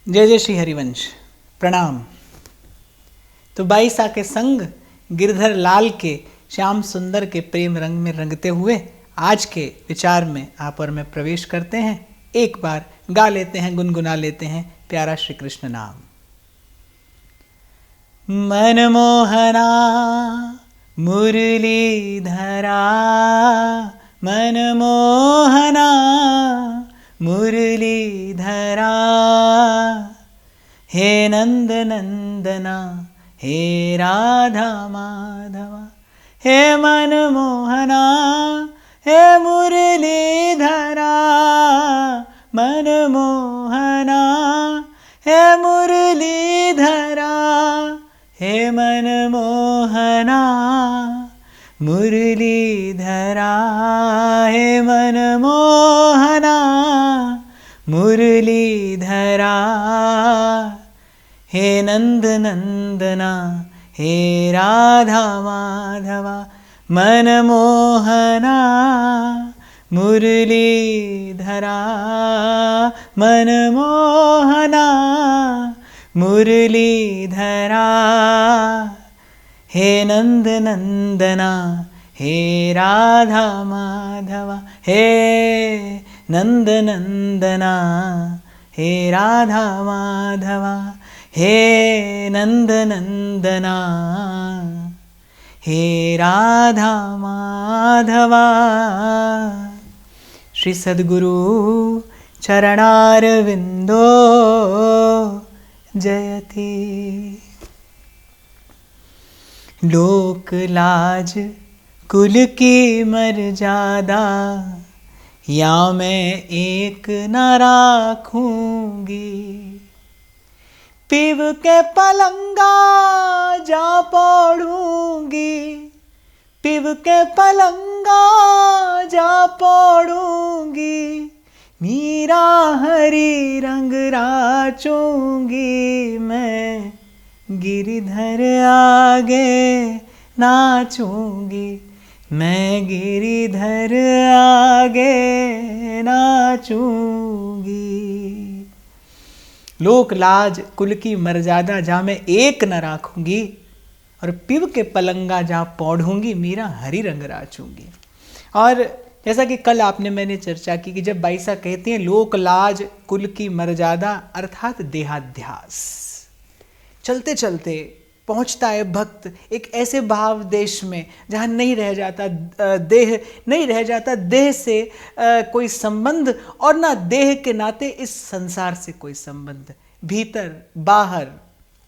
जय जय श्री हरिवंश। प्रणाम। तो बाईसा के संग गिरधर लाल के श्याम सुंदर के प्रेम रंग में रंगते हुए आज के विचार में आप और मैं प्रवेश करते हैं। एक बार गा लेते हैं, गुनगुना लेते हैं प्यारा श्री कृष्ण नाम। मनमोहना मुरलीधरा, मनमोहना मुरलीधरा, हे नंद नंदना हे राधा माधवा, हे मनमोहना हे मुरलीधरा, मनमोहना हे मुरलीधरा, हे मनमोहना मुरलीधरा, हे मनमोहना मुरलीधरा, हे नंद नंदना हे राधा माधवा, मनमोहना मुरलीधरा, मनमोहना मुरलीधरा, हे नंद नंदना हे राधा माधवा, हे नंद नंदना हे राधा माधवा, हे नंद नंदना हे राधा माधवा। श्री सद्गुरु चरणारविंदो जयति। लोक लाज कुल की मर्यादा या मैं एक न राखूंगी, पीव के पलंगा जा पड़ूंगी, पीव के पलंगा जा पड़ूंगी, मीरा हरी रंग राचूंगी, मैं गिरिधर आगे नाचूंगी, मैं गिरिधर आगे नाचूंगी। लोक लाज कुल की मर्यादा जा मैं एक न राखूंगी, और पिव के पलंगा जा पौढ़ूंगी, मीरा हरी रंग राचूंगी। और जैसा कि कल आपने मैंने चर्चा की कि जब बाईसा कहते हैं लोक लाज कुल की मर्यादा, अर्थात देहाध्यास। चलते चलते पहुंचता है भक्त एक ऐसे भाव देश में जहाँ नहीं रह जाता देह, नहीं रह जाता देह से कोई संबंध, और ना देह के नाते इस संसार से कोई संबंध। भीतर बाहर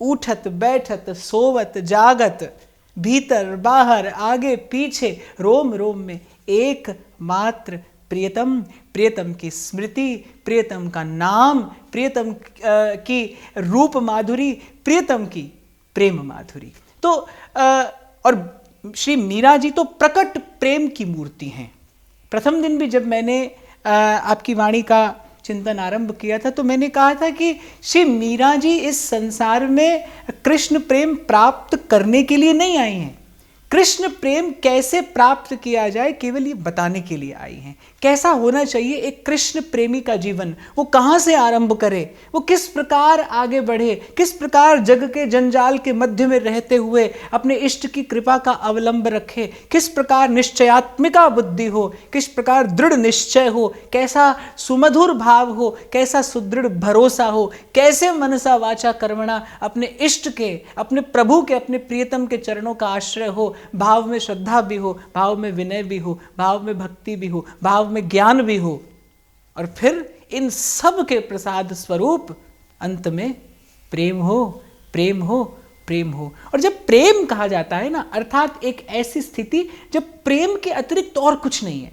उठत बैठत सोवत जागत, भीतर बाहर आगे पीछे रोम रोम में एक मात्र प्रियतम, प्रियतम की स्मृति, प्रियतम का नाम, प्रियतम की रूप माधुरी, प्रियतम की प्रेम माधुरी। तो और श्री मीरा जी तो प्रकट प्रेम की मूर्ति हैं। प्रथम दिन भी जब मैंने आपकी वाणी का चिंतन आरंभ किया था तो मैंने कहा था कि श्री मीरा जी इस संसार में कृष्ण प्रेम प्राप्त करने के लिए नहीं आई हैं। कृष्ण प्रेम कैसे प्राप्त किया जाए केवल ये बताने के लिए आई हैं। कैसा होना चाहिए एक कृष्ण प्रेमी का जीवन, वो कहाँ से आरंभ करे, वो किस प्रकार आगे बढ़े, किस प्रकार जग के जंजाल के मध्य में रहते हुए अपने इष्ट की कृपा का अवलंब रखे, किस प्रकार निश्चयात्मिका बुद्धि हो, किस प्रकार दृढ़ निश्चय हो, कैसा सुमधुर भाव हो, कैसा सुदृढ़ भरोसा हो, कैसे मनसा वाचा कर्मणा अपने इष्ट के, अपने प्रभु के, अपने प्रियतम के चरणों का आश्रय हो, भाव में श्रद्धा भी हो, भाव में विनय भी हो, भाव में भक्ति भी हो, भाव में ज्ञान भी हो, और फिर इन सब के प्रसाद स्वरूप अंत में प्रेम हो, प्रेम हो, प्रेम हो। और जब प्रेम कहा जाता है ना, अर्थात एक ऐसी स्थिति जब प्रेम के अतिरिक्त और कुछ नहीं है।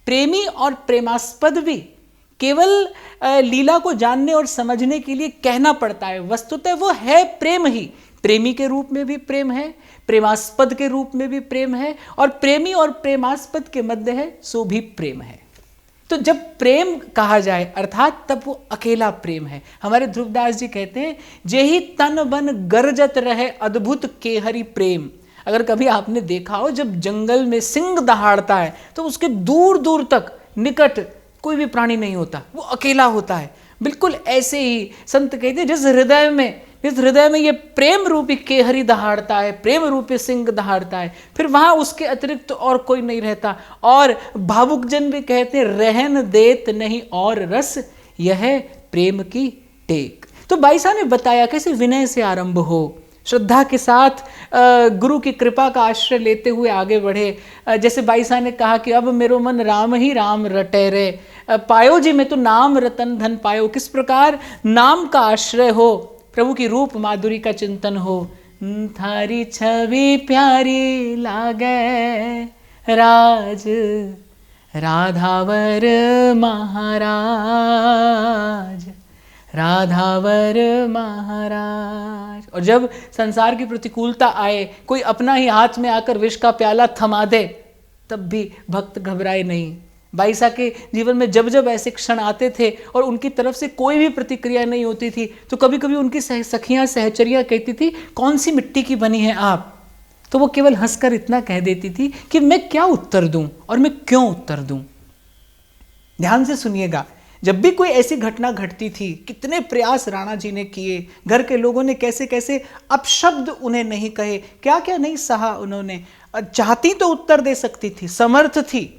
प्रेमी और प्रेमास्पद भी केवल लीला को जानने और समझने के लिए कहना पड़ता है, वस्तुतः वो है प्रेम ही। प्रेमी के रूप में भी प्रेम है, प्रेमास्पद के रूप में भी प्रेम है, और प्रेमी और प्रेमास्पद के मध्य है सो भी प्रेम है। तो जब प्रेम कहा जाए अर्थात तब वो अकेला प्रेम है। हमारे ध्रुवदास जी कहते हैं, जेहि तन बन गरजत रहे अद्भुत केहरी प्रेम। अगर कभी आपने देखा हो जब जंगल में सिंह दहाड़ता है तो उसके दूर दूर तक निकट कोई भी प्राणी नहीं होता, वो अकेला होता है। बिल्कुल ऐसे ही संत कहते हैं जिस हृदय में ये प्रेम रूपी केहरी दहाड़ता है, प्रेम रूपी सिंह दहाड़ता है, फिर वहां उसके अतिरिक्त और कोई नहीं रहता। और भावुक जन भी कहते हैं रहन देत नहीं और रस, यह प्रेम की टेक। तो भाई साहब ने बताया कैसे विनय से आरंभ हो, श्रद्धा के साथ गुरु की कृपा का आश्रय लेते हुए आगे बढ़े। जैसे भाई साहब ने कहा कि अब मेरो मन राम ही राम रटे रे, पायो जी मैं तो नाम रतन धन पायो। किस प्रकार नाम का आश्रय हो, प्रभु की रूप माधुरी का चिंतन हो। थारी छवि प्यारी लागे राज राधावर महाराज, राधावर महाराज। और जब संसार की प्रतिकूलता आए, कोई अपना ही हाथ में आकर विष का प्याला थमा दे, तब भी भक्त घबराए नहीं। बाईसा के जीवन में जब जब ऐसे क्षण आते थे और उनकी तरफ से कोई भी प्रतिक्रिया नहीं होती थी, तो कभी कभी उनकी सखियां सहचरियां कहती थी कौन सी मिट्टी की बनी है आप, तो वो केवल हंसकर इतना कह देती थी कि मैं क्या उत्तर दूं और मैं क्यों उत्तर दूं। ध्यान से सुनिएगा, जब भी कोई ऐसी घटना घटती थी, कितने प्रयास राणा जी ने किए, घर के लोगों ने कैसे कैसे अपशब्द उन्हें नहीं कहे, क्या क्या नहीं सहा उन्होंने। चाहती तो उत्तर दे सकती थी, समर्थ थी,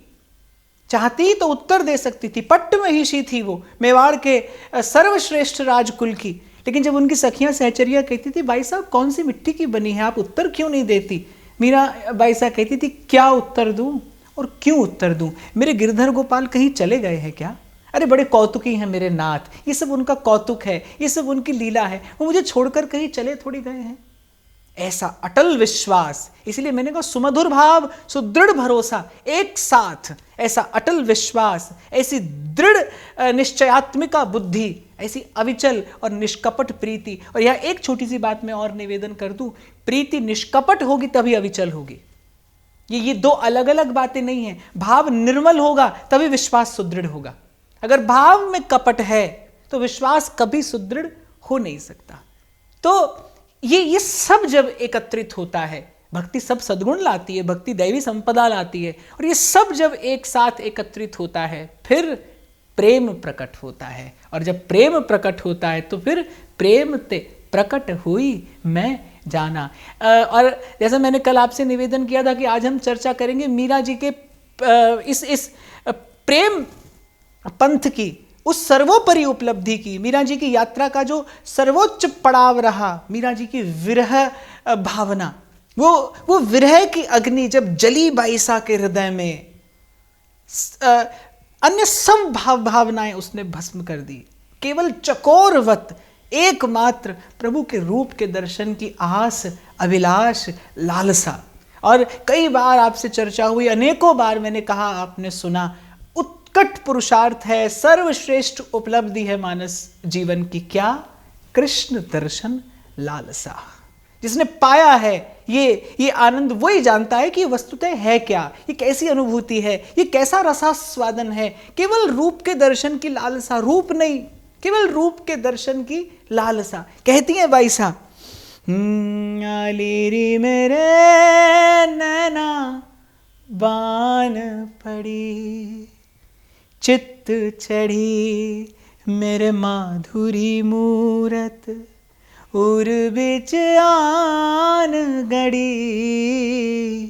चाहती तो उत्तर दे सकती थी, पट्ट में ही थी वो मेवाड़ के सर्वश्रेष्ठ राजकुल की। लेकिन जब उनकी सखियां सहचरियां कहती थी भाई साहब कौन सी मिट्टी की बनी है, आप उत्तर क्यों नहीं देती, मीरा बाई साहब कहती थी क्या उत्तर दूं और क्यों उत्तर दूं, मेरे गिरधर गोपाल कहीं चले गए हैं क्या, अरे बड़े कौतुकी हैं मेरे नाथ, ये सब उनका कौतुक है, ये सब उनकी लीला है, वो मुझे छोड़कर कहीं चले थोड़ी गए हैं। ऐसा अटल विश्वास, इसलिए मैंने कहा सुमधुर भाव सुदृढ़ भरोसा एक साथ, ऐसा अटल विश्वास, ऐसी दृढ़ निश्चयात्मिका बुद्धि, ऐसी अविचल और निष्कपट प्रीति। और यह एक छोटी सी बात मैं और निवेदन कर दूं, प्रीति निष्कपट होगी तभी अविचल होगी। ये दो अलग अलग बातें नहीं हैं। भाव निर्मल होगा तभी विश्वास सुदृढ़ होगा, अगर भाव में कपट है तो विश्वास कभी सुदृढ़ हो नहीं सकता। तो ये सब जब एकत्रित होता है, भक्ति सब सद्गुण लाती है, भक्ति दैवी संपदा लाती है, और ये सब जब एक साथ एकत्रित होता है फिर प्रेम प्रकट होता है। और जब प्रेम प्रकट होता है तो फिर प्रेम ते प्रकट हुई मैं जाना। और जैसा मैंने कल आपसे निवेदन किया था कि आज हम चर्चा करेंगे मीरा जी के इस प्रेम पंथ की, उस सर्वोपरि उपलब्धि की, मीरा जी की यात्रा का जो सर्वोच्च पड़ाव रहा, मीरा जी की विरह भावना, वो विरह की अग्नि जब जली बाईसा के हृदय में, अन्य सब भावनाएं उसने भस्म कर दी, केवल चकोरवत एकमात्र प्रभु के रूप के दर्शन की आस, अभिलाष, लालसा। और कई बार आपसे चर्चा हुई, अनेकों बार मैंने कहा, आपने सुना, उत्कट पुरुषार्थ है, सर्वश्रेष्ठ उपलब्धि है मानस जीवन की, क्या? कृष्ण दर्शन लालसा। जिसने पाया है ये आनंद वही जानता है कि वस्तुतः है क्या, ये कैसी अनुभूति है, ये कैसा रसास्वादन है। केवल रूप के दर्शन की लालसा, रूप नहीं, केवल रूप के दर्शन की लालसा। कहती है बाई साहब, आलीरी मेरे नैना बान पड़ी, चित्त चढ़ी मेरे माधुरी मूरत, उर बिच आन गड़ी,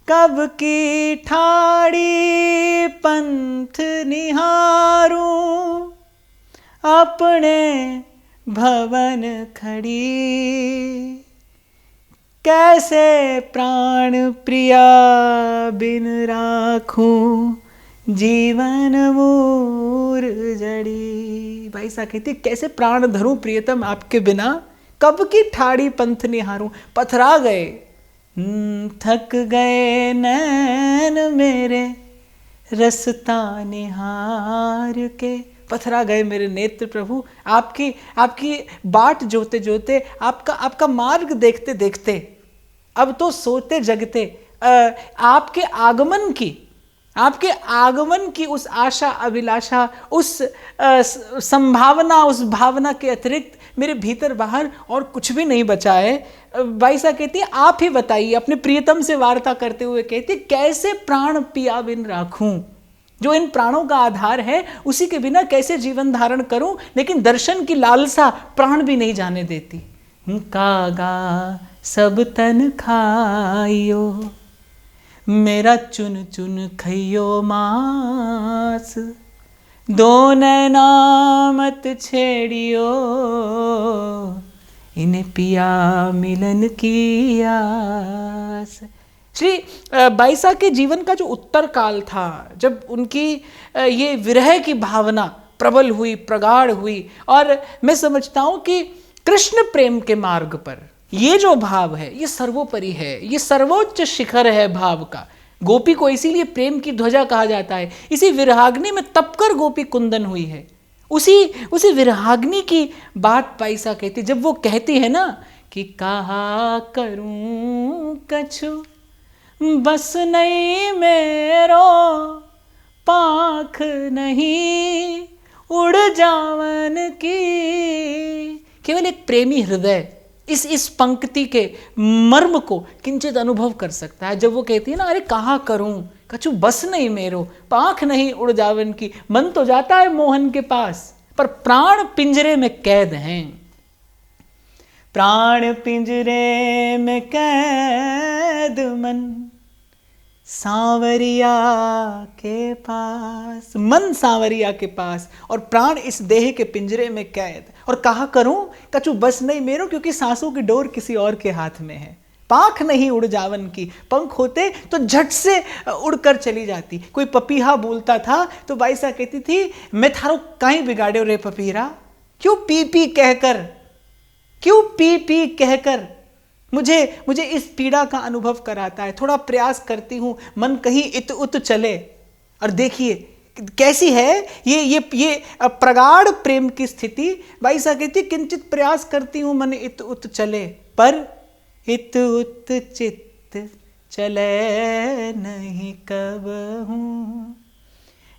कब की ठाड़ी पंथ निहारूं, अपने भवन खड़ी, कैसे प्राण प्रिया बिन राखूं, जीवन मूर जड़ी। भाई साहब कहती कैसे प्राण धरूं प्रियतम आपके बिना, कब की ठाड़ी पंथ निहारूं, पथरा गए, थक गए नैन मेरे रसता निहार के, पथरा गए मेरे नेत्र प्रभु आपकी बाट जोते जोते, आपका मार्ग देखते देखते, अब तो सोते जगते आपके आगमन की उस आशा अभिलाषा, उस संभावना, उस भावना के अतिरिक्त मेरे भीतर बाहर और कुछ भी नहीं बचा है। बाईसा कहती है आप ही बताइए, अपने प्रियतम से वार्ता करते हुए कहती है कैसे प्राण पिया बिन राखूं, जो इन प्राणों का आधार है, उसी के बिना कैसे जीवन धारण करूं। लेकिन दर्शन की लालसा प्राण भी नहीं जाने देती। कागा सब तन खाइयो, मेरा चुन चुन खइयो मांस, दो नैना मत छेड़ियो, इन्हें पिया मिलन की आस। श्री बाईसा के जीवन का जो उत्तर काल था, जब उनकी ये विरह की भावना प्रबल हुई, प्रगाढ़ हुई, और मैं समझता हूं कि कृष्ण प्रेम के मार्ग पर ये जो भाव है ये सर्वोपरि है, ये सर्वोच्च शिखर है भाव का। गोपी को इसीलिए प्रेम की ध्वजा कहा जाता है। इसी विरहाग्नि में तपकर गोपी कुंदन हुई है। उसी विरहाग्नि की बात बाईसा कहती, जब वो कहती है ना कि कहा करूं कछु बस नहीं मेरो, पाख नहीं उड़ जावन की। केवल एक प्रेमी हृदय इस पंक्ति के मर्म को किंचित अनुभव कर सकता है। जब वो कहती है ना, अरे कहा करूं कछु बस नहीं मेरो, पाख नहीं उड़ जावन की। मन तो जाता है मोहन के पास, पर प्राण पिंजरे में कैद हैं। प्राण पिंजरे में कैद मन सांवरिया के पास, मन सांवरिया के पास, और प्राण इस देह के पिंजरे में कैद। और कहा करूं कछु बस नहीं मेरो, क्योंकि सांसों की डोर किसी और के हाथ में है। पाख नहीं उड़ जावन की, पंख होते तो झट से उड़कर चली जाती। कोई पपीहा बोलता था तो बाईसा कहती थी, मैं थारो काई बिगाड़े रे पपीरा, क्यों पी पी कहकर, क्यों पी पी कहकर मुझे इस पीड़ा का अनुभव कराता है। थोड़ा प्रयास करती हूं, मन कहीं इत उत चले। और देखिए कैसी है ये प्रगाढ़ प्रेम की स्थिति। बाईसा कहती, किंचित प्रयास करती हूं मन इत उत चले, पर इत उत चित्त चले नहीं कबहूं,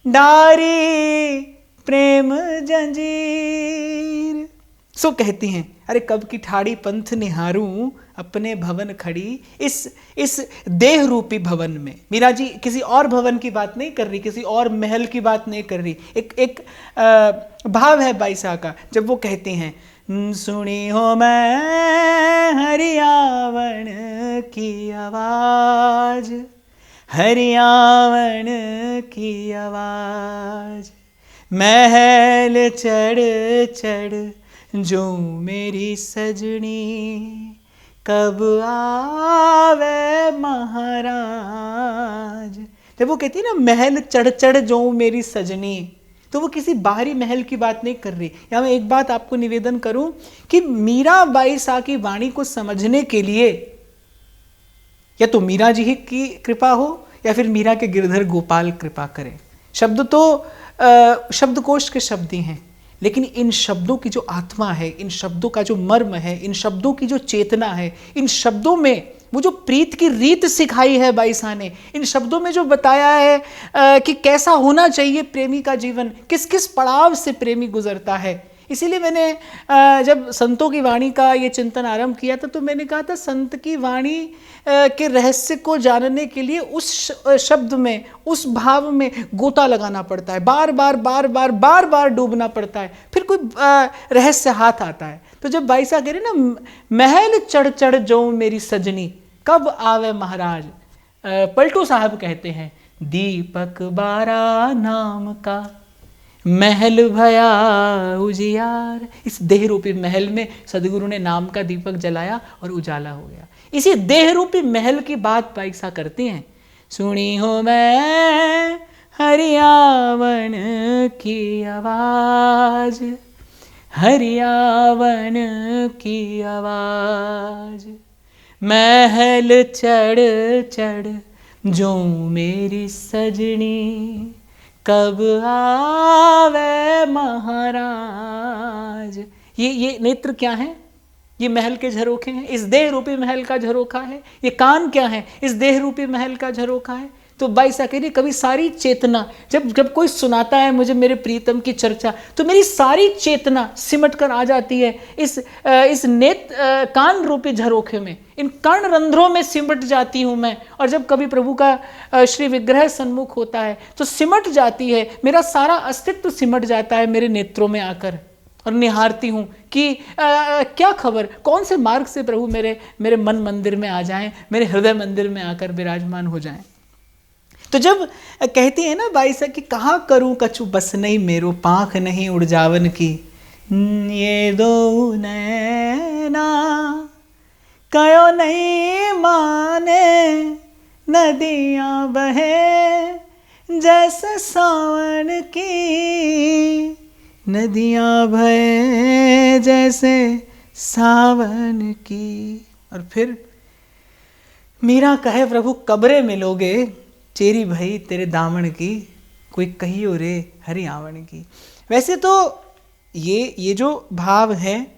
डारी प्रेम जंजीर। सो कहती हैं, अरे कब की ठाड़ी पंथ निहारूं, अपने भवन खड़ी इस देह रूपी भवन में। मीरा जी किसी और भवन की बात नहीं कर रही, किसी और महल की बात नहीं कर रही। एक भाव है बाईसा का, जब वो कहती हैं, सुनी हो मैं हरियावण की आवाज, हरियावण की आवाज, महल चढ़ चढ़ जो मेरी सजनी, कब आवे महाराज। जब वो कहती है ना, महल चढ़ चढ़ जो मेरी सजनी, तो वो किसी बाहरी महल की बात नहीं कर रही। या मैं एक बात आपको निवेदन करूं कि मीरा बाईसा की वाणी को समझने के लिए या तो मीरा जी की कृपा हो या फिर मीरा के गिरधर गोपाल कृपा करें। शब्द तो शब्दकोश के शब्द ही हैं, लेकिन इन शब्दों की जो आत्मा है, इन शब्दों का जो मर्म है, इन शब्दों की जो चेतना है, इन शब्दों में वो जो प्रीत की रीत सिखाई है बाईसा ने, इन शब्दों में जो बताया है कि कैसा होना चाहिए प्रेमी का जीवन, किस किस पड़ाव से प्रेमी गुजरता है। इसीलिए मैंने जब संतों की वाणी का ये चिंतन आरंभ किया था तो मैंने कहा था, संत की वाणी के रहस्य को जानने के लिए उस शब्द में, उस भाव में गोता लगाना पड़ता है, बार बार डूबना पड़ता है, फिर कोई रहस्य हाथ आता है। तो जब बाईसा कह रहे ना, महल चढ़ चढ़ जो मेरी सजनी, कब आवे महाराज। पलटू साहब कहते हैं, दीपक बारा नाम का महल भया उजियार। इस देह रूपी महल में सदगुरु ने नाम का दीपक जलाया और उजाला हो गया। इसी देह रूपी महल की बात बाईसा करती हैं। सुनी हो मैं हरियावण की आवाज, हरियावण की आवाज, महल चढ़ चढ़ जो मेरी सजनी, कब आवे महाराज। ये नेत्र क्या है? ये महल के झरोखे हैं, इस देह रूपी महल का झरोखा है। ये कान क्या है? इस देह रूपी महल का झरोखा है। तो बाई सा कह रही कभी सारी चेतना, जब कोई सुनाता है मुझे मेरे प्रीतम की चर्चा, तो मेरी सारी चेतना सिमट कर आ जाती है इस कान रूपी झरोखे में, इन कर्ण रंध्रों में सिमट जाती हूँ मैं। और जब कभी प्रभु का श्री विग्रह सन्मुख होता है तो सिमट जाती है, मेरा सारा अस्तित्व सिमट जाता है मेरे नेत्रों में आकर, और निहारती हूँ कि क्या खबर, कौन से मार्ग से प्रभु मेरे मन मंदिर में आ जाएं, मेरे हृदय मंदिर में आकर विराजमान हो जाएं। तो जब कहती है ना बाई सा कि कहाँ करूँ कछु बस नहीं मेरो, पाँख नहीं उड़ जावन की, ये दो नैना कयो नहीं माने, नदियाँ बहे जैसे सावन की, नदियाँ बहे जैसे सावन की। और फिर मीरा कहे प्रभु कब्रे मिलोगे, चेरी भई तेरे दामन की, कोई कहियो रे हरि आवण की। वैसे तो ये जो भाव है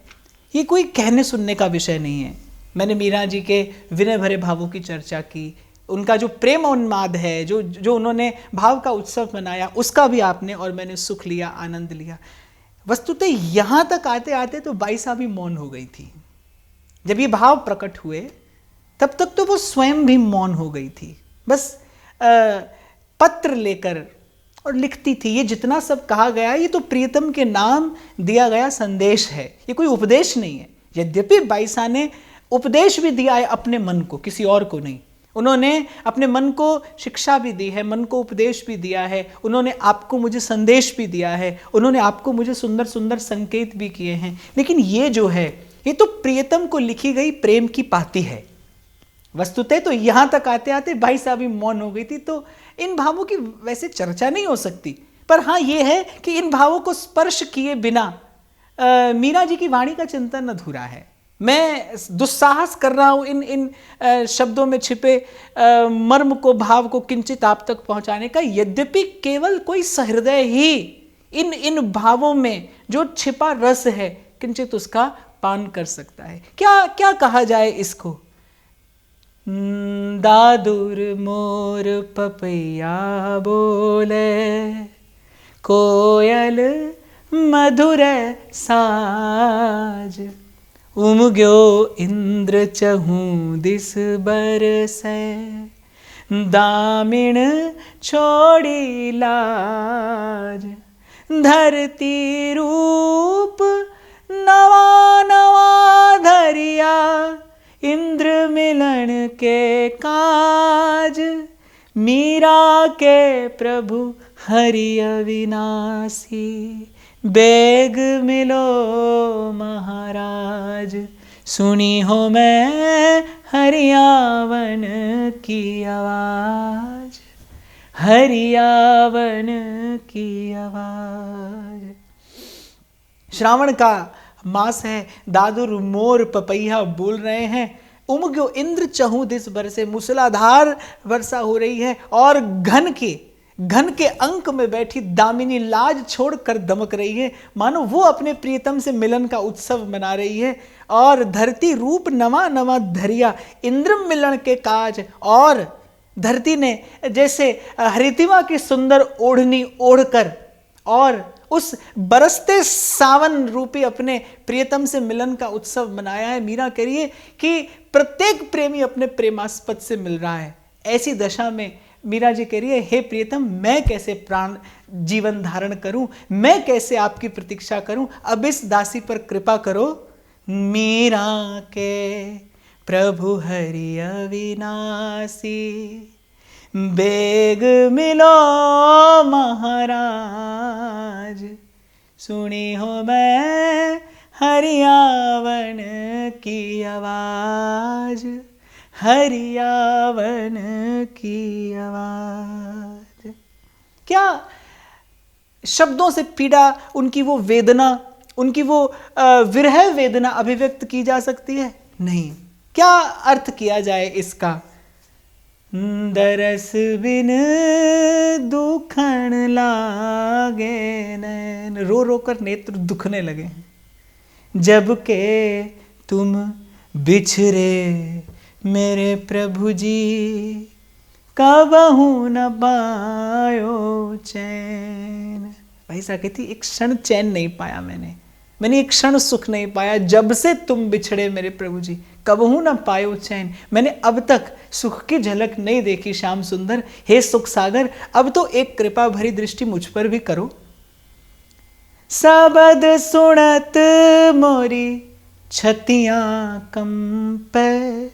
ये कोई कहने सुनने का विषय नहीं है। मैंने मीरा जी के विनय भरे भावों की चर्चा की, उनका जो प्रेम उन्माद है, जो उन्होंने भाव का उत्सव मनाया, उसका भी आपने और मैंने सुख लिया, आनंद लिया। वस्तुतः यहाँ तक आते आते तो बाई सा भी मौन हो गई थी। जब ये भाव प्रकट हुए तब तक तो वो स्वयं भी मौन हो गई थी, बस पत्र लेकर और लिखती थी। ये जितना सब कहा गया ये तो प्रियतम के नाम दिया गया संदेश है, ये कोई उपदेश नहीं है। यद्यपि बाई सा ने उपदेश भी दिया है अपने मन को, किसी और को नहीं। उन्होंने अपने मन को शिक्षा भी दी है, मन को उपदेश भी दिया है, उन्होंने आपको मुझे संदेश भी दिया है, उन्होंने आपको मुझे सुंदर सुंदर संकेत भी किए हैं। लेकिन ये जो है ये तो प्रियतम को लिखी गई प्रेम की पाती है। वस्तुतः तो यहाँ तक आते आते भाई साहब भी मौन हो गई थी, तो इन भावों की वैसे चर्चा नहीं हो सकती। पर हाँ ये है कि इन भावों को स्पर्श किए बिना मीरा जी की वाणी का चिंतन अधूरा है। मैं दुस्साहस कर रहा हूँ इन शब्दों में छिपे मर्म को, भाव को किंचित आप तक पहुँचाने का। यद्यपि केवल कोई सहृदय ही इन भावों में जो छिपा रस है किंचित उसका पान कर सकता है। क्या कहा जाए इसको? दादुर मोर पपैया बोले, कोयल मधुर साज, उमग्यो इंद्र चहूँ दिस बरसे, दामिन छोड़ी लाज, धरती रूप नवा नवा धरिया, इंद्र मिलन के काज, मीरा के प्रभु हरि अविनाशी, बेग मिलो महाराज, सुनी हो मैं हरियावन की आवाज, हरियावन की आवाज। श्रावण का मास है, दादुर मोर पपैया बोल रहे हैं, उमग्यो इंद्र चहु दिस बरसे, मूसलाधार वर्षा हो रही है, और घन के अंक में बैठी दामिनी लाज छोड़कर दमक रही है, मानो वो अपने प्रियतम से मिलन का उत्सव मना रही है। और धरती रूप नवा नवा धरिया, इंद्र मिलन के काज, और धरती ने जैसे हरितिमा की सुंदर ओढ़नी ओढ़कर और उस बरसते सावन रूपी अपने प्रियतम से मिलन का उत्सव मनाया है। मीरा कह रही है कि प्रत्येक प्रेमी अपने प्रेमास्पद से मिल रहा है। ऐसी दशा में मीरा जी कह रही है, हे प्रियतम, मैं कैसे प्राण जीवन धारण करूं, मैं कैसे आपकी प्रतीक्षा करूं, अब इस दासी पर कृपा करो। मीरा के प्रभु हरि अविनाशी, बेग मिलो महाराज, सुनी हो मैं हरियावन की आवाज, हरियावन की आवाज। क्या शब्दों से पीड़ा, उनकी वो वेदना, उनकी वो विरह वेदना अभिव्यक्त की जा सकती है? नहीं। क्या अर्थ किया जाए इसका? दरस बिन दुखन लागे नैन, रो रो कर नेत्र दुखने लगे, जब के तुम बिछरे मेरे प्रभु जी, कबहू न पायो चैन। भाई साहब कहती एक क्षण चैन नहीं पाया मैंने एक क्षण सुख नहीं पाया जब से तुम बिछड़े मेरे प्रभु जी, कबहू न पायो चैन। मैंने अब तक सुख की झलक नहीं देखी श्याम सुंदर। हे सुख सागर, अब तो एक कृपा भरी दृष्टि मुझ पर भी करो। सबद सुनत मोरी छतियां कंपे,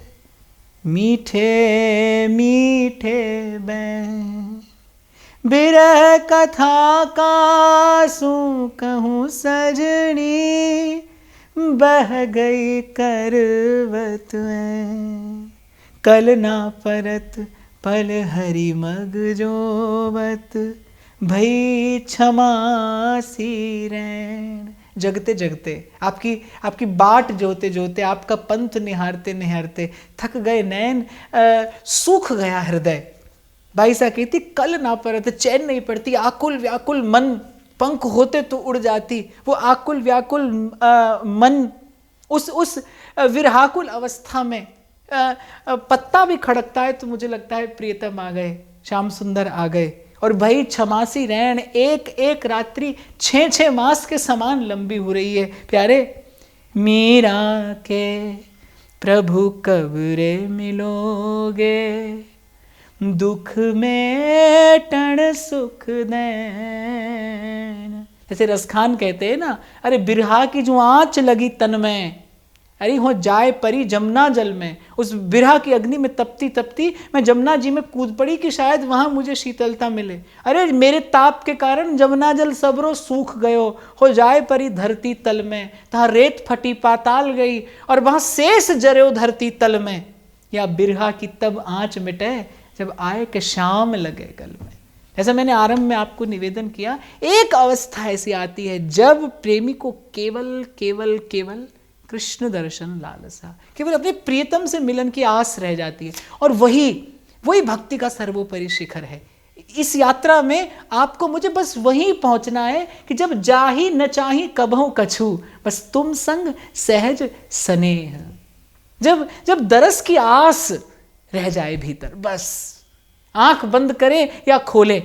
मीठे मीठे बैं। बिरह कथा का सू कहूँ सजनी, बह गई करवत में। कल ना परत पल हरि मग जोवत, भई क्षमा सी रैन। जगते जगते आपकी बाट जोते जोते, आपका पंथ निहारते निहारते थक गए नैन, सूख गया हृदय। भाई सा कहती कल ना परत, चैन नहीं पड़ती, आकुल व्याकुल मन, पंख होते तो उड़ जाती। वो आकुल व्याकुल मन उस विरहाकुल अवस्था में पत्ता भी खड़कता है तो मुझे लगता है प्रियतम आ गए, श्याम सुंदर आ गए। और भाई क्षमासी रैन, एक एक रात्रि 6-6 मास के समान लंबी हो रही है प्यारे। मीरा के प्रभु कब रे मिलोगे, दुख में टण सुख देन। जैसे रसखान कहते हैं ना, अरे बिरहा की जो आंच लगी तन में, अरे हो जाए परी जमुना जल में। उस बिरहा की अग्नि में तपती तपती मैं जमुना जी में कूद पड़ी कि शायद वहां मुझे शीतलता मिले। अरे मेरे ताप के कारण जमुना जल सबरो सूख गयो, हो जाए परी धरती तल में। तहाँ रेत फटी पाताल गई और वहां शेष जरो धरती तल में। या बिरहा की तब आंच मिटे जब आए के शाम लगे गल में। ऐसा मैंने आरंभ में आपको निवेदन किया, एक अवस्था ऐसी आती है जब प्रेमी को केवल केवल केवल कृष्ण दर्शन लालसा, केवल अपने प्रियतम से मिलन की आस रह जाती है। और वही भक्ति का सर्वोपरि शिखर है। इस यात्रा में आपको मुझे बस वहीं पहुंचना है कि जब जाही न चाही कबहू कछु, बस तुम संग सहज स्नेह। जब दरस की आस रह जाए भीतर, बस आंख बंद करे या खोले,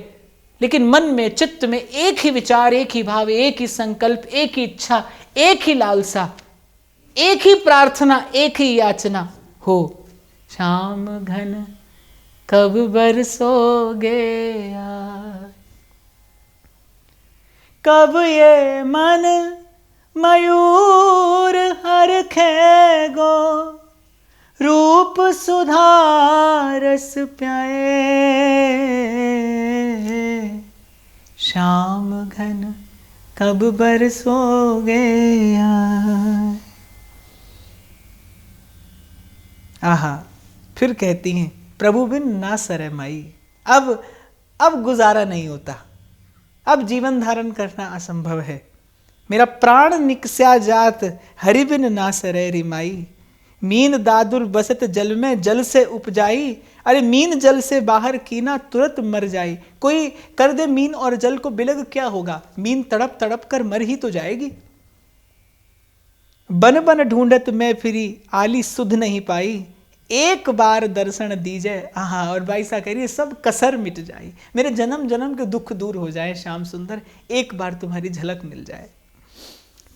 लेकिन मन में चित्त में एक ही विचार, एक ही भाव, एक ही संकल्प, एक ही इच्छा, एक ही लालसा, एक ही प्रार्थना, एक ही याचना हो। श्याम घन कब बरसोगे यार, कब ये मन मयूर हरखेगो, रूप सुधारस प्याए। श्याम घन कब बरसोगे यार। आहा, फिर कहती हैं प्रभु बिन ना सरे माई। अब गुजारा नहीं होता, अब जीवन धारण करना असंभव है। मेरा प्राण निकस्या जात, हरि बिन ना सरे री माई। मीन दादुर बसत जल में, जल से उपजाई। अरे मीन जल से बाहर कीना, तुरंत मर जाई। कोई कर दे मीन और जल को बिलग, क्या होगा? मीन तड़प तड़प कर मर ही तो जाएगी। बन बन ढूंढत मैं फिरी, आली सुध नहीं पाई। एक बार दर्शन दीजिए। हाँ, और भाई सा कह रही है सब कसर मिट जाए, मेरे जन्म जन्म के दुख दूर हो जाए। श्याम सुंदर, एक बार तुम्हारी झलक मिल जाए।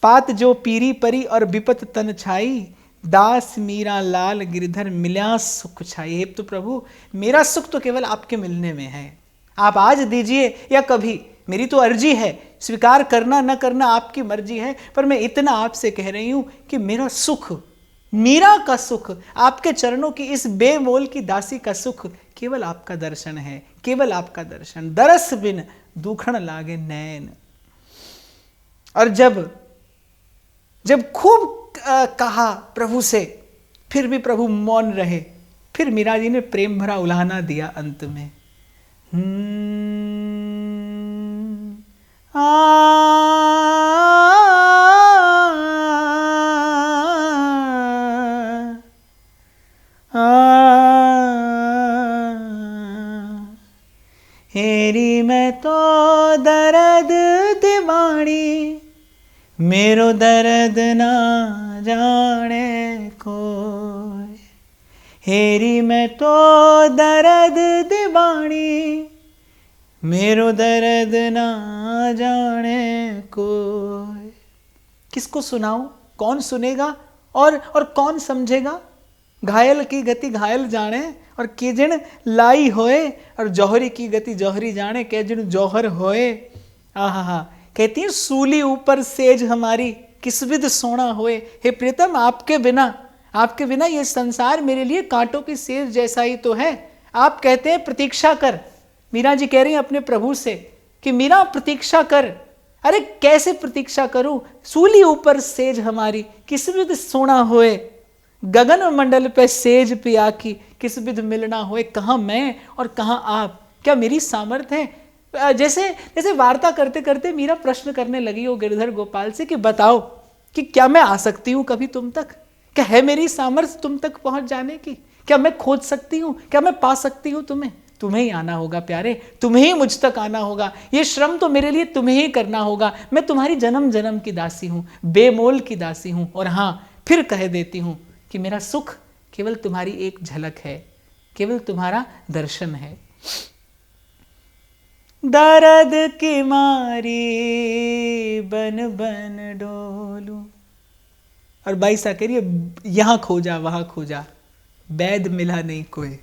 पात जो पीरी परी और विपत तन छाई, दास मीरा लाल गिरधर मिल्या सुख छाई। हे तो प्रभु, मेरा सुख तो केवल आपके मिलने में है। आप आज दीजिए या कभी, मेरी तो अर्जी है, स्वीकार करना न करना आपकी मर्जी है। पर मैं इतना आपसे कह रही हूं कि मेरा सुख, मीरा का सुख, आपके चरणों की इस बेमोल की दासी का सुख केवल आपका दर्शन है, केवल आपका दर्शन। दरस बिन दुखण लागे नैन। और जब खूब कहा प्रभु से, फिर भी प्रभु मौन रहे। फिर मीरा जी ने प्रेम भरा उल्हाना दिया अंत में। हेरी मैं तो दर्द दीवानी, मेरो दर्द ना जाने कोई। हेरी मैं तो दर्द दीवानी, मेरो दर्द ना जाने कोई। किसको सुनाऊं, कौन सुनेगा और कौन समझेगा। घायल की गति घायल जाने और केजन लाई होए, और जौहरी की गति जौहरी जाने केजन जौहर होए। आहा, कहती है सूली ऊपर सेज हमारी, किस विध सोना होए। हे प्रीतम, आपके बिना ये संसार मेरे लिए कांटों की सेज जैसा ही तो है। आप कहते हैं प्रतीक्षा कर, मीरा जी कह रही हैं अपने प्रभु से कि मीरा प्रतीक्षा कर। अरे कैसे प्रतीक्षा करूं, सूली ऊपर सेज हमारी, किस विध सोना होए। गगन मंडल पे सेज पिया की, किस विध मिलना होए। कहां मैं और कहां आप, क्या मेरी सामर्थ्य है। जैसे वार्ता करते करते मीरा प्रश्न करने लगी हो गिरधर गोपाल से कि बताओ कि क्या मैं आ सकती हूं कभी तुम तक, क्या है मेरी सामर्थ्य तुम तक पहुंच जाने की, क्या मैं खोज सकती हूं, क्या मैं पा सकती हूं तुम्हें। तुम्हें ही आना होगा प्यारे, तुम्हें ही मुझ तक आना होगा। ये श्रम तो मेरे लिए तुम्हें ही करना होगा। मैं तुम्हारी जन्म जन्म की दासी हूं, बेमोल की दासी हूं। और हां, फिर कह देती हूं कि मेरा सुख केवल तुम्हारी एक झलक है, केवल तुम्हारा दर्शन है। दर्द की मारी बन बन डोलू। और बाई सा कह रही है यहां खोजा वहां खोजा, वैद मिला नहीं कोई।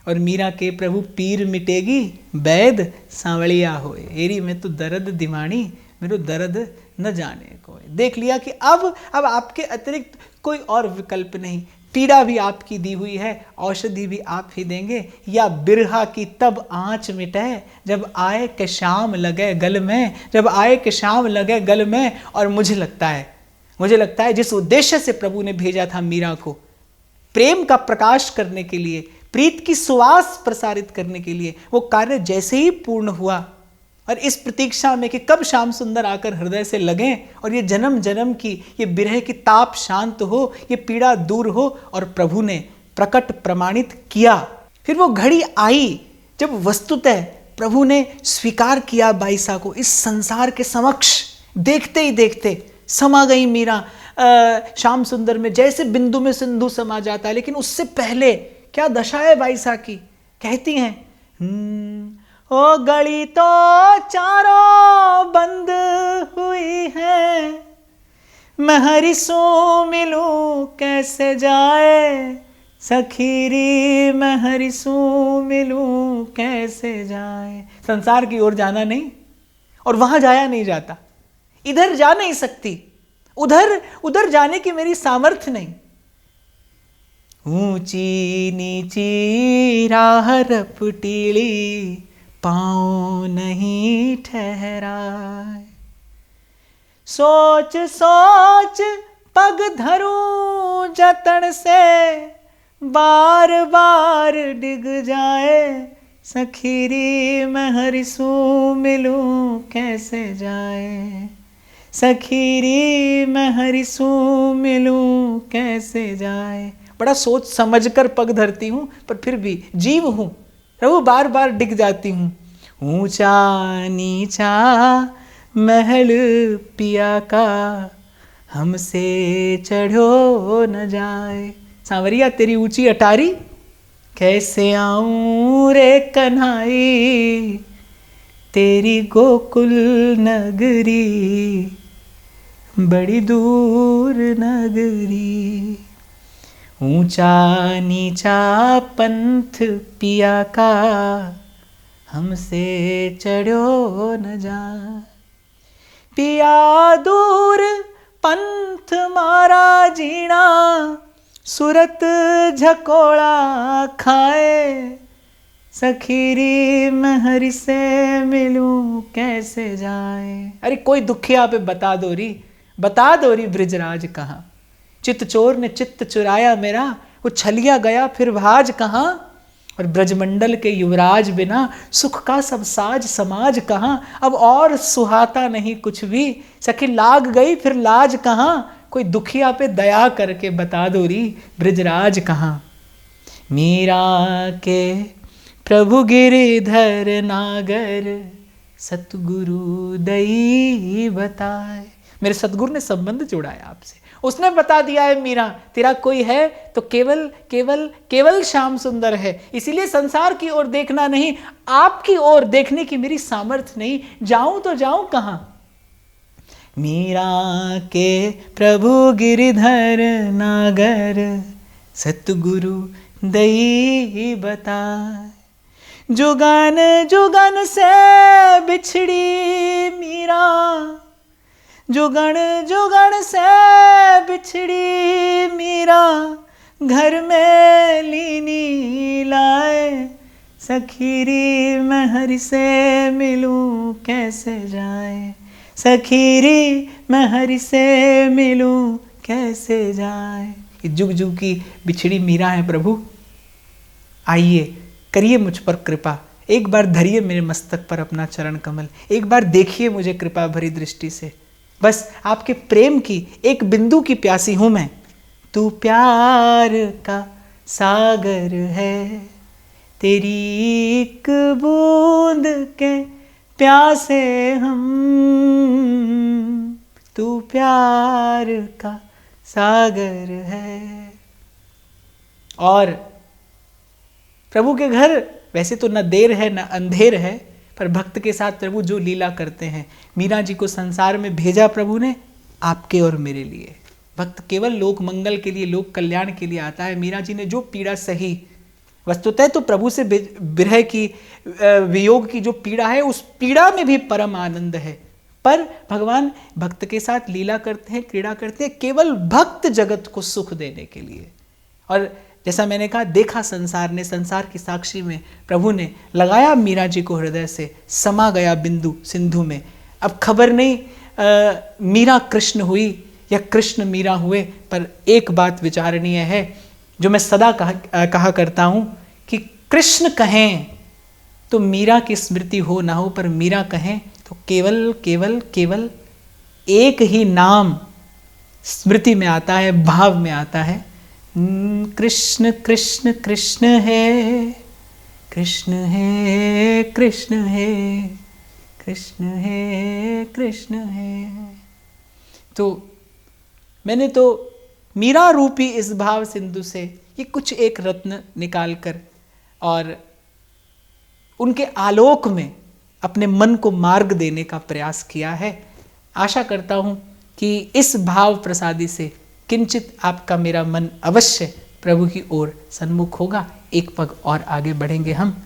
और मीरा के प्रभु पीर मिटेगी, वैद सांवलिया होए। हेरी मैं तो दर्द दिवानी, मेरो दर्द न जाने कोई। देख लिया कि अब आपके अतिरिक्त कोई और विकल्प नहीं। पीड़ा भी आपकी दी हुई है, औषधि भी आप ही देंगे। या बिरहा की तब आँच मिटे, जब आए के शाम लगे गल में, जब आए के शाम लगे गल में। और मुझे लगता है जिस उद्देश्य से प्रभु ने भेजा था मीरा को, प्रेम का प्रकाश करने के लिए, प्रीत की सुवास प्रसारित करने के लिए, वो कार्य जैसे ही पूर्ण हुआ और इस प्रतीक्षा में कि कब श्याम सुंदर आकर हृदय से लगें और ये जन्म जन्म की ये विरह की ताप शांत हो, ये पीड़ा दूर हो, और प्रभु ने प्रकट प्रमाणित किया। फिर वो घड़ी आई जब वस्तुतः प्रभु ने स्वीकार किया बाईसा को इस संसार के समक्ष। देखते ही देखते समा गई मीरा श्याम सुंदर में, जैसे बिंदु में सिंधु समा जाता है। लेकिन उससे पहले क्या दशा है बाईसा की। कहती हैं ओ गली तो चारों बंद हुई है, मैं हरि सो मिलूं कैसे जाए। सखीरी मैं हरि सो मिलूं कैसे जाए। संसार की ओर जाना नहीं, और वहां जाया नहीं जाता। इधर जा नहीं सकती, उधर जाने की मेरी सामर्थ्य नहीं। ऊंची नीची राह रपटीली, पाँव नहीं ठहराए। सोच सोच पग धरूं जतन से, बार बार डिग जाए। सखीरी मैं हरि सो मिलूं कैसे जाए। सखीरी मैं हरि सो मिलूं कैसे जाए। बड़ा सोच समझ कर पग धरती हूं, पर फिर भी जीव हूं प्रभु, बार बार डिग जाती हूं। ऊंचा नीचा महल पिया का, हमसे चढ़ो न जाए। सांवरिया तेरी ऊंची अटारी, कैसे आऊं रे कन्हाई। तेरी गोकुल नगरी, बड़ी दूर नगरी। ऊंचा नीचा पंथ पिया का, हमसे चढ़ो न जा। पिया दूर पंथ मारा जीना, सुरत झकोड़ा खाए। सखीरी मैं हरि से मिलूं कैसे जाए। अरे कोई दुखिया पे बता दो री ब्रिजराज कहाँ। चित्त चोर ने चित्त चुराया मेरा, वो छलिया गया फिर भाज कहाँ। और ब्रजमंडल के युवराज बिना सुख का सब साज समाज कहाँ। अब और सुहाता नहीं कुछ भी, सखी लाग गई फिर लाज कहाँ। कोई दुखिया पे दया करके बता दो री ब्रिजराज कहाँ। मीरा के प्रभु गिरिधर नागर, सतगुरु दई बताए। मेरे सतगुरु ने संबंध जोड़ा है आपसे, उसने बता दिया है मीरा, तेरा कोई है तो केवल केवल केवल श्याम सुंदर है। इसीलिए संसार की ओर देखना नहीं, आपकी ओर देखने की मेरी सामर्थ्य नहीं, जाऊं तो जाऊं कहां। मीरा के प्रभु गिरिधर नागर, सतगुरु दई बताए। जुगन जुगन से बिछड़ी मीरा, जुगन जुगन से बिछड़ी मीरा, घर में लीनी लाए। सखीरी मैं हरि से मिलूं कैसे जाए, सखीरी मैं हरि से मिलूं कैसे जाए। ये जुग जुग की बिछड़ी मीरा है प्रभु, आइए करिए मुझ पर कृपा, एक बार धरिए मेरे मस्तक पर अपना चरण कमल, एक बार देखिए मुझे कृपा भरी दृष्टि से। बस आपके प्रेम की एक बिंदु की प्यासी हूं मैं। तू प्यार का सागर है, तेरी एक बूंद के प्यासे हम। तू प्यार का सागर है। और प्रभु के घर वैसे तो न देर है न अंधेर है, पर भक्त के साथ प्रभु जो लीला करते हैं। मीरा जी को संसार में भेजा प्रभु ने आपके और मेरे लिए। भक्त केवल लोक मंगल के लिए, लोक कल्याण के लिए आता है। मीरा जी ने जो पीड़ा सही, वस्तुतः तो प्रभु से विरह की, वियोग की जो पीड़ा है, उस पीड़ा में भी परम आनंद है। पर भगवान भक्त के साथ लीला करते हैं, क्रीड़ा करते हैं, केवल भक्त जगत को सुख देने के लिए। और जैसा मैंने कहा, देखा संसार ने, संसार की साक्षी में प्रभु ने लगाया मीरा जी को हृदय से, समा गया बिंदु सिंधु में। अब खबर नहीं मीरा कृष्ण हुई या कृष्ण मीरा हुए, पर एक बात विचारणीय है जो मैं सदा कहा करता हूं कि कृष्ण कहें तो मीरा की स्मृति हो ना हो, पर मीरा कहें तो केवल केवल केवल एक ही नाम स्मृति में आता है, भाव में आता है। कृष्ण कृष्ण कृष्ण है, कृष्ण है कृष्ण है, कृष्ण है कृष्ण है। तो मैंने तो मीरा रूपी इस भाव सिंधु से ये कुछ एक रत्न निकाल कर और उनके आलोक में अपने मन को मार्ग देने का प्रयास किया है। आशा करता हूँ कि इस भाव प्रसादी से किंचित आपका मेरा मन अवश्य प्रभु की ओर सन्मुख होगा। एक पग और आगे बढ़ेंगे हम,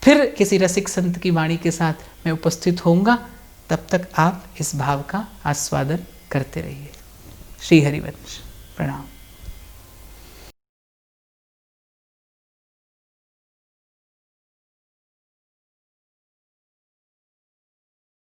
फिर किसी रसिक संत की वाणी के साथ मैं उपस्थित होऊंगा। तब तक आप इस भाव का आस्वादन करते रहिए। श्री हरिवंश। प्रणाम।